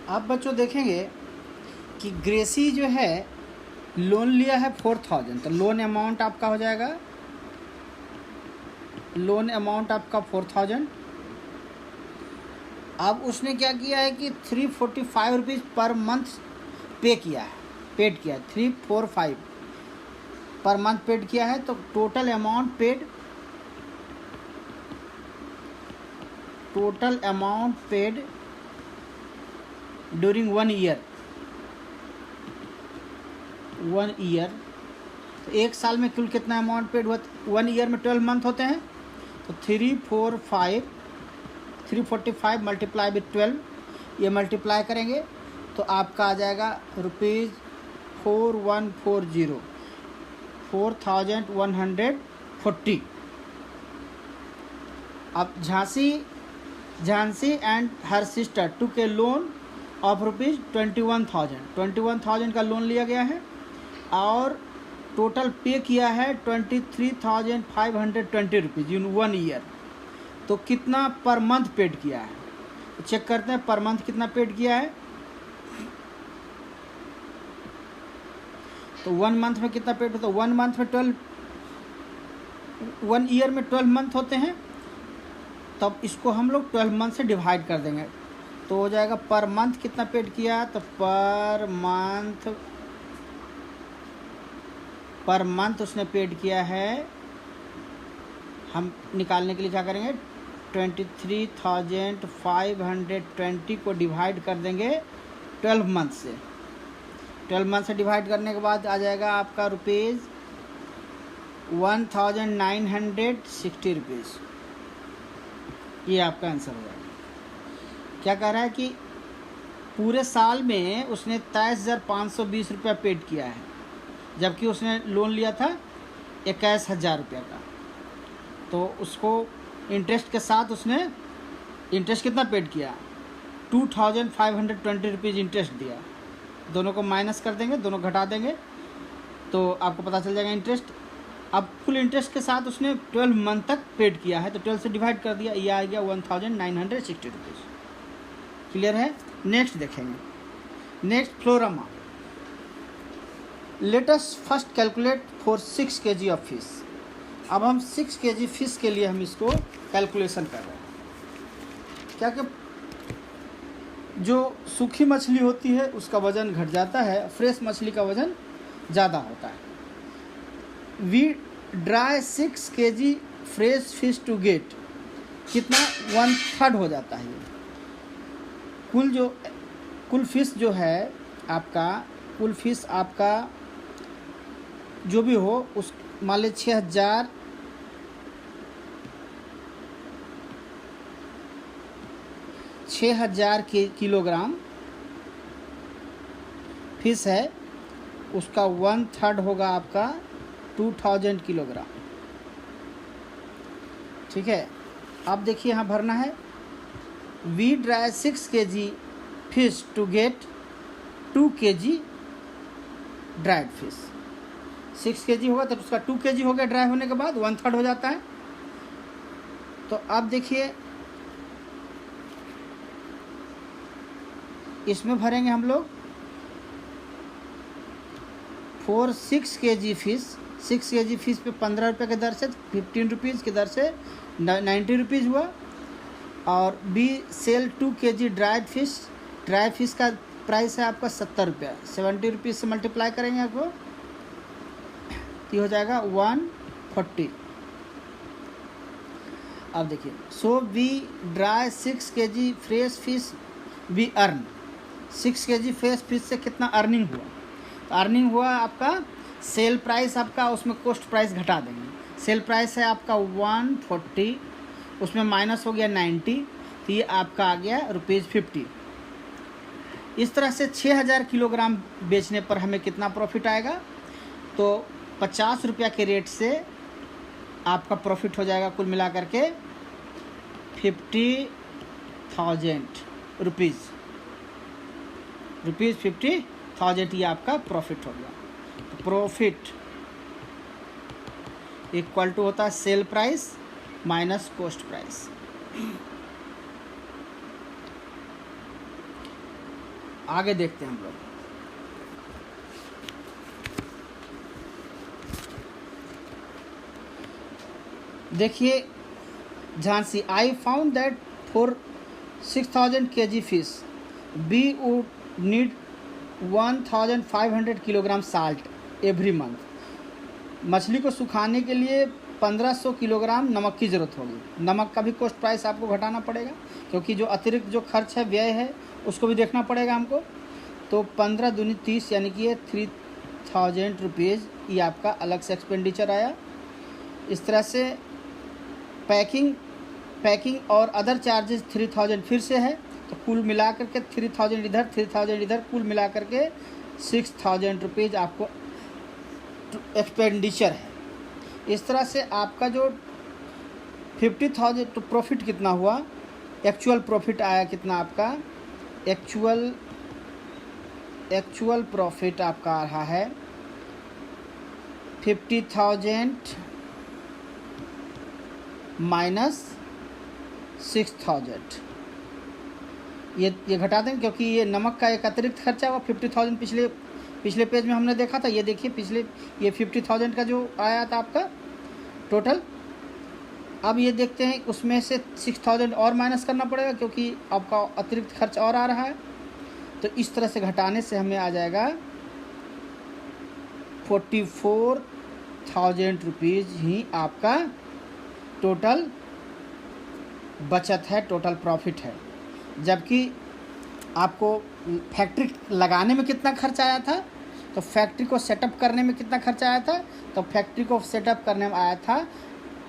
आप बच्चों देखेंगे कि ग्रेसी जो है लोन लिया है 4000, तो लोन अमाउंट आपका हो जाएगा, लोन अमाउंट आपका 4000। अब उसने क्या किया है कि 345 रुपीज़ पर मंथ पेड किया है 345 पर मंथ पेड किया है। तो total amount paid during 1 year, तो एक साल में कुल कितना अमाउंट पेड हुआ? 1 ईयर में 12 मंथ होते हैं, तो 345 मल्टीप्लाई विथ 12, ये मल्टीप्लाई करेंगे तो आपका आ जाएगा ₹4140। अब Jhansi and her sister took A loan of ₹21,000 का लोन लिया गया है और टोटल पे किया है ₹23,520 इन 1 ईयर। तो कितना पर मंथ पेड किया है, तो चेक करते हैं पर मंथ कितना पेड किया है। तो 1 मंथ में कितना पेड होता है? 1 मंथ में 1 ईयर में 12 मंथ होते हैं, तब इसको हम लोग 12 मंथ से डिवाइड कर देंगे तो हो जाएगा पर मंथ कितना पेड किया। तो पर मंथ उसने पेड किया है, हम निकालने के लिए क्या करेंगे 23,520 को डिवाइड कर देंगे 12 मंथ से। 12 मंथ से डिवाइड करने के बाद आ जाएगा आपका ₹1960। ये आपका आंसर हो जाएगा। क्या कह रहा है कि पूरे साल में उसने 23,520 रुपया पेड किया है, जबकि उसने लोन लिया था 21,000 रुपया का। तो उसको इंटरेस्ट के साथ उसने इंटरेस्ट कितना पेड किया? 2,520 रुपीज़ इंटरेस्ट दिया। दोनों को माइनस कर देंगे, दोनों घटा देंगे तो आपको पता चल जाएगा इंटरेस्ट। अब कुल इंटरेस्ट के साथ उसने 12 मंथ तक पेड किया है, तो 12 से डिवाइड कर दिया, ये आ गया 1960 रुपीज़। क्लियर है? नेक्स्ट देखेंगे, next Florama. Let us first calculate for 6 kg of fish. अब हम 6 kg फिश के लिए हम इसको कैलकुलेशन कर रहे हैं। क्या कि जो सूखी मछली होती है उसका वज़न घट जाता है, फ्रेश मछली का वज़न ज़्यादा होता है। We dry 6 kg fresh fish to get कितना 1/3 हो जाता है। कुल फिश जो है आपका, कुल फिश आपका जो भी हो उस मान लीजिए 6,000 किलोग्राम फिश है, उसका 1/3 होगा आपका 2,000 किलोग्राम। ठीक है, अब देखिए यहाँ भरना है we dry 6 kg fish to get 2 kg dried fish. 6 kg होगा तो उसका 2 kg हो गया, ड्राई होने के बाद 1/3 हो जाता है। तो अब देखिए इसमें भरेंगे हम लोग for 6 kg fish. 6 kg fish पे 15 रुपये की दर से 15 रुपीज़ की दर से 90 रुपीज़ हुआ। और we sell 2 kg dried fish. Dry fish का प्राइस है आपका 70 रुपया, 70 रुपीज़ से मल्टीप्लाई करेंगे आपको तो हो जाएगा 140। अब देखिए so we dry 6 kg fresh fish we earn. 6 kg fresh fish से कितना अर्निंग हुआ? तो अर्निंग हुआ आपका सेल प्राइस, आपका उसमें कॉस्ट प्राइस घटा देंगे। सेल प्राइस है आपका 140, उसमें माइनस हो गया 90, तो ये आपका आ गया ₹50। इस तरह से 6,000 किलोग्राम बेचने पर हमें कितना प्रॉफिट आएगा? तो 50 रुपया के रेट से आपका प्रॉफिट हो जाएगा कुल मिला करके 50,000 रुपीज़। 50,000 ये आपका प्रॉफिट हो गया। तो प्रॉफिट इक्वल टू होता है sale price minus cost price. आगे देखते हैं हम लोग। देखिए Jhansi, I found that for 6000 kg fish we would need 1500 kilogram salt every month. मछली को सुखाने के लिए 1500 किलोग्राम नमक की ज़रूरत होगी। नमक का भी कॉस्ट प्राइस आपको घटाना पड़ेगा, क्योंकि जो अतिरिक्त जो खर्च है, व्यय है, उसको भी देखना पड़ेगा हमको। तो 15 दूनी 30, यानी कि ये 3000 रुपीज़ ये आपका अलग से एक्सपेंडिचर आया। इस तरह से पैकिंग और अदर चार्जेस 3000 फिर से है, तो कुल मिला करके 3000 इधर 3000 इधर, कुल मिला करके 6000 रुपीज़ आपको एक्सपेंडिचर है। इस तरह से आपका जो 50,000 तो प्रॉफिट कितना हुआ, एक्चुअल प्रॉफिट आया कितना आपका, एक्चुअल प्रॉफिट आपका आ रहा है 50,000 माइनस 6000। ये घटा दें, क्योंकि ये नमक का एक अतिरिक्त खर्चा हुआ 50,000। पिछले पेज में हमने देखा था, ये देखिए पिछले, ये 50,000 का जो आया था आपका टोटल। अब ये देखते हैं उसमें से 6000 और माइनस करना पड़ेगा, क्योंकि आपका अतिरिक्त खर्च और आ रहा है। तो इस तरह से घटाने से हमें आ जाएगा 44,000 रुपीज़ ही आपका टोटल बचत है, टोटल प्रॉफिट है। जबकि आपको फैक्ट्री लगाने में कितना खर्च आया था, तो फैक्ट्री को सेटअप करने में कितना खर्च आया था, तो फैक्ट्री को सेटअप करने में आया था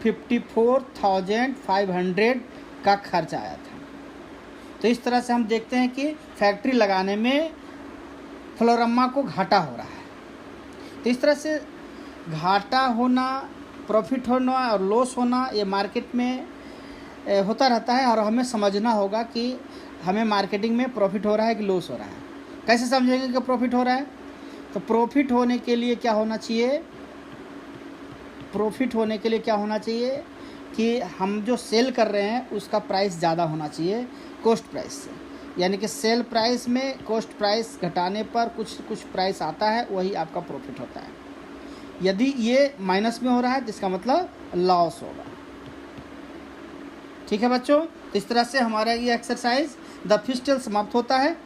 54,500 का खर्च आया था। तो इस तरह से हम देखते हैं कि फैक्ट्री लगाने में फ्लोरम्मा को घाटा हो रहा है। तो इस तरह से घाटा होना, प्रॉफिट होना और लॉस होना, ये मार्केट में होता रहता है। और हमें समझना होगा कि हमें मार्केटिंग में प्रॉफिट हो रहा है कि लॉस हो रहा है। कैसे समझेंगे कि प्रॉफिट हो रहा है, तो प्रॉफिट होने के लिए क्या होना चाहिए, प्रॉफिट होने के लिए क्या होना चाहिए कि हम जो सेल कर रहे हैं उसका प्राइस ज़्यादा होना चाहिए कॉस्ट प्राइस से। यानी कि सेल प्राइस में कॉस्ट प्राइस घटाने पर कुछ प्राइस आता है, वही आपका प्रॉफिट होता है। यदि ये माइनस में हो रहा है तो इसका मतलब लॉस होगा। ठीक है बच्चों, तो इस तरह से हमारा ये एक्सरसाइज द फिस्टल समाप्त होता है।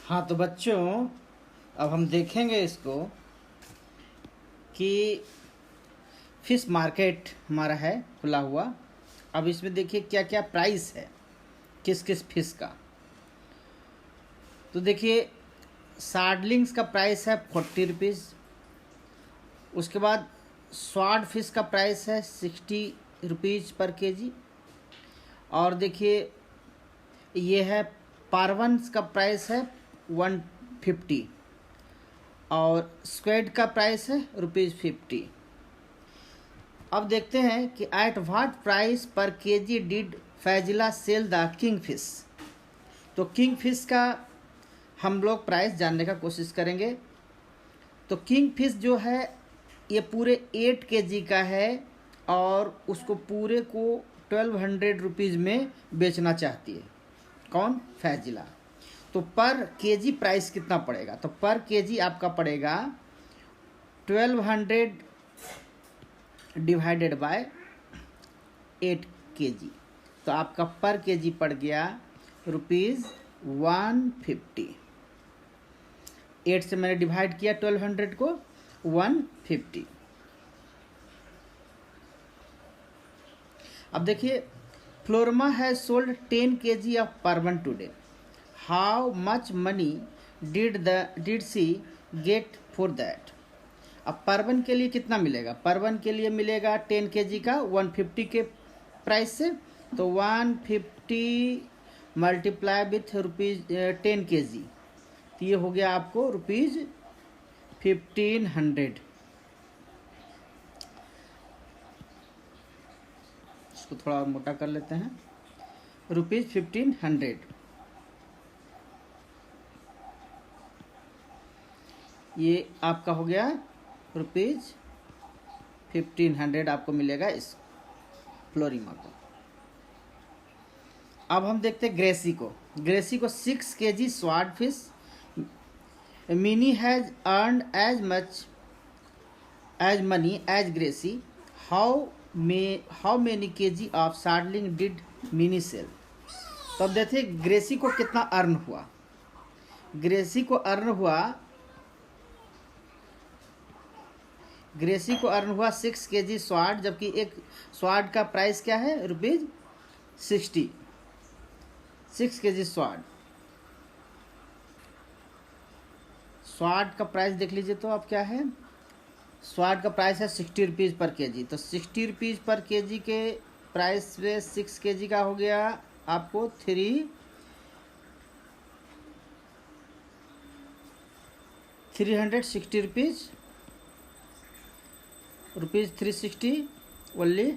हाँ तो बच्चों, अब हम देखेंगे इसको कि फिश मार्केट हमारा है खुला हुआ। अब इसमें देखिए क्या क्या प्राइस है किस किस फिश का। तो देखिए सार्डलिंग्स का प्राइस है 40 रुपीज़। उसके बाद स्वाड फिश का प्राइस है 60 रुपीज़ पर केजी। और देखिए ये है पार्वन्स का प्राइस है 150 और स्क्वेड का प्राइस है ₹50। अब देखते हैं कि at what price per KG did Fazila sell the king fish. तो किंग फिश का हम लोग प्राइस जानने का कोशिश करेंगे। तो किंग फिश जो है ये पूरे 8 केजी का है और उसको पूरे को 1200 रुपीज़ में बेचना चाहती है। कौन? फैजिला। तो पर केजी प्राइस कितना पड़ेगा? तो पर केजी आपका पड़ेगा 1200 डिवाइडेड बाय 8 केजी। तो आपका पर केजी पड़ गया ₹150। 8 से मैंने डिवाइड किया 1200 को 150। अब देखिए Florma has sold 10 kg of prawn today. How much money did she get for that? अब पर्वन के लिए कितना मिलेगा? पर्वन के लिए मिलेगा 10 kg का 150 के प्राइस से। तो 150 मल्टीप्लाई विथ ₹10 kg, तो ये हो गया आपको ₹1500। इसको थोड़ा और मोटा कर लेते हैं, ₹1500। ये आपका हो गया ₹1500 आपको मिलेगा इस फ्लोरिमा को। अब हम देखते हैं ग्रेसी को। ग्रेसी को 6 kg sword fish Mini has earned as much as money as Gracy, how many KG of sardine did Mini sell. तो अब देखिए ग्रेसी को कितना अर्न हुआ। ग्रेसी को अर्न हुआ 6 kg स्वार्ड, जबकि एक स्वार्ड का प्राइस क्या है ₹60। 6 kg स्वार्ड का प्राइस देख लीजिए तो अब क्या है। स्वार्ड का प्राइस है ₹60 पर केजी। तो ₹60 पर केजी के प्राइस पे 6 kg का हो गया आपको ₹360 ₹360 ओनली।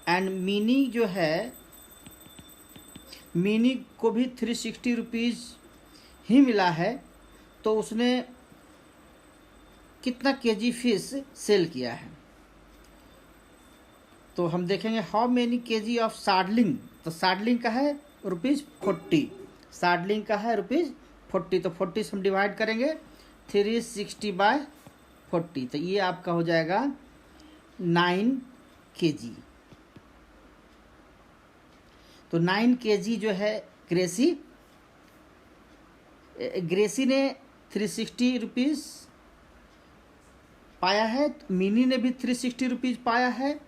एंड मिनी जो है, मिनी को भी ₹360 ही मिला है। तो उसने कितना केजी फिश सेल किया है, तो हम देखेंगे हाउ मेनी केजी ऑफ सार्डलिंग। तो सार्डलिंग का है ₹40, सार्डलिंग का है ₹40। तो 40 से हम डिवाइड करेंगे 360/40, तो ये आपका हो जाएगा 9 kg। तो 9 kg जो है ग्रेसी ने ₹360 पाया है, मिनी ने भी ₹360 पाया है।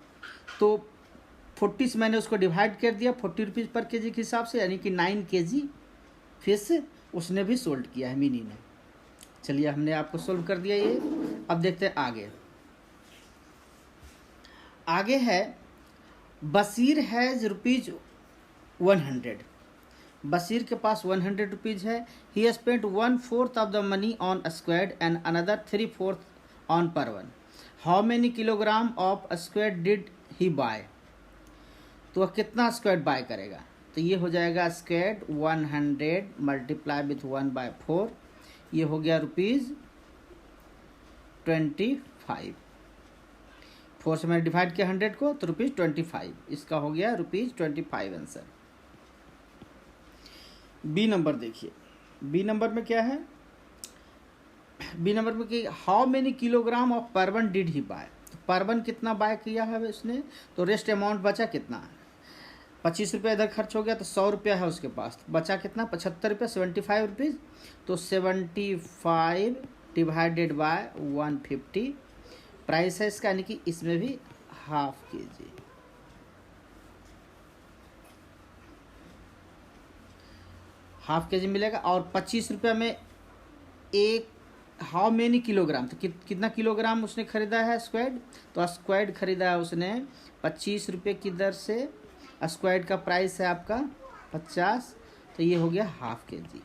तो 40 से मैंने उसको डिवाइड कर दिया ₹40 पर केजी के हिसाब से, यानी कि 9 kg फिश उसने भी सोल्ड किया है मिनी ने। चलिए हमने आपको सोल्व कर दिया ये। अब देखते हैं आगे है बशीर हैज़ ₹100। बशीर के पास ₹100 है। He spent 1/4 of the money on squid and another 3/4 on prawn. How many kilogram of squid did he buy. तो वह कितना स्क्वैड बाय करेगा। तो ये हो जाएगा स्क्वैड 100 मल्टीप्लाई विथ 1/4, ये हो गया ₹25। 4 से मैंने डिवाइड किया 100 को, तो ₹25। इसका हो गया ₹25 आंसर। बी नंबर देखिए, बी नंबर में क्या है। बी नंबर में कि how many kilogram of prawn did he buy. तो परवन कितना बाय किया है उसने, तो रेस्ट अमाउंट बचा कितना है। ₹25 इधर खर्च हो गया, तो ₹100 है उसके पास, बचा कितना ₹75, ₹75। तो 75 डिवाइडेड बाय 150 प्राइस है इसका, यानी कि इसमें भी ½ kg। ½ kg मिलेगा। और ₹25 में एक हाउ मेनी किलोग्राम, तो कितना किलोग्राम उसने खरीदा है स्क्वैड। तो स्क्वैड खरीदा है उसने ₹25 की दर से। स्क्वैड का प्राइस है आपका 50, तो ये हो गया ½ kg।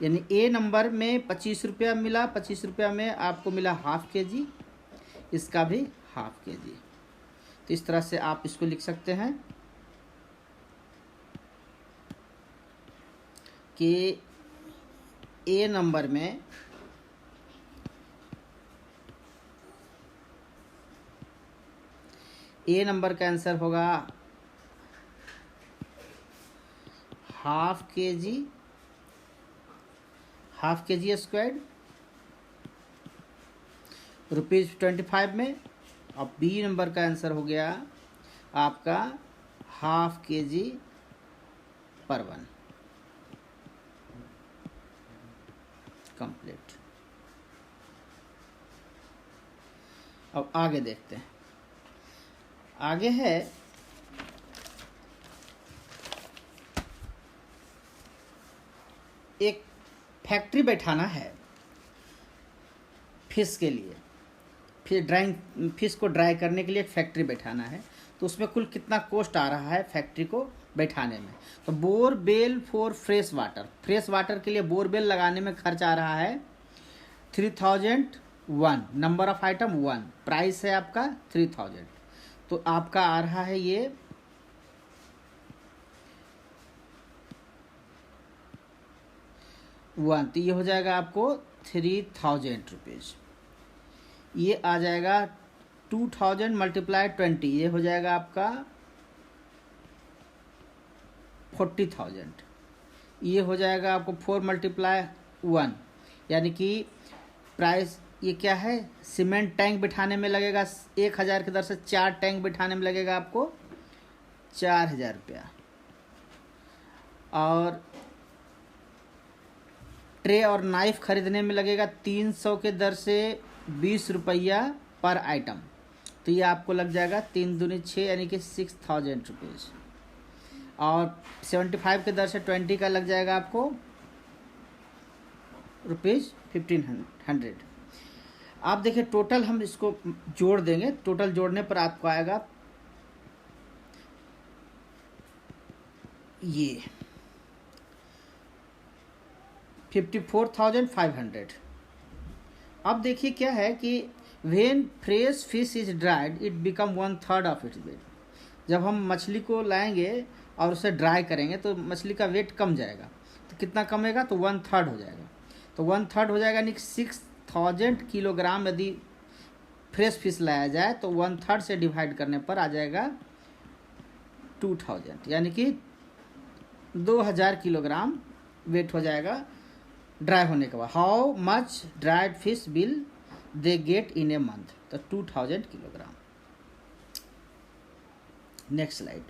यानी ए नंबर में ₹25 मिला, ₹25 में आपको मिला ½ kg, इसका भी ½ kg। तो इस तरह से आप इसको लिख सकते हैं कि ए नंबर में ए नंबर का आंसर होगा ½ kg स्क्वायर्ड ₹25 में। और बी नंबर का आंसर हो गया आपका ½ kg परवन। कंप्लीट। अब आगे देखते हैं। आगे है एक फैक्ट्री बैठाना है फिश के लिए, फिर फिश को ड्राई करने के लिए एक फैक्ट्री बैठाना है। तो उसमें कुल कितना कॉस्ट आ रहा है फैक्ट्री को बैठाने में। तो bore well for fresh water के लिए बोरवेल लगाने में खर्च आ रहा है 3001। नंबर ऑफ आइटम 1, प्राइस है आपका 3000। तो आपका आ रहा है ये वन, तो ये हो जाएगा आपको 3000 रुपीज़। ये आ जाएगा 2000 × 20, ये हो जाएगा आपका 40,000। ये हो जाएगा आपको 4 × 1, यानी कि प्राइस ये क्या है, सीमेंट टैंक बिठाने में लगेगा 1,000 की दर से 4 टैंक बिठाने में लगेगा आपको 4,000 रुपया। और ट्रे और नाइफ खरीदने में लगेगा 300 के दर से 20 रुपया पर आइटम, तो ये आपको लग जाएगा 3 दूनी 6 यानी कि 6,000 रुपीज़। और 75 के दर से 20 का लग जाएगा आपको ₹1,500। आप देखिए टोटल हम इसको जोड़ देंगे, टोटल जोड़ने पर आपको आएगा ये 54,500। अब देखिए क्या है कि when fresh fish is dried it become 1/3 of its weight. जब हम मछली को लाएंगे और उसे ड्राई करेंगे तो मछली का वेट कम जाएगा, तो कितना कमेगा, तो 1/3 हो जाएगा। तो 1/3 हो जाएगा, यानी 6,000 किलोग्राम यदि फ्रेश फिश लाया जाए तो 1/3 से डिवाइड करने पर आ जाएगा 2,000, यानी कि 2,000 किलोग्राम वेट हो जाएगा ड्राई होने के बाद। How much dried fish will they get in a month, तो 2,000 किलोग्राम। Next slide.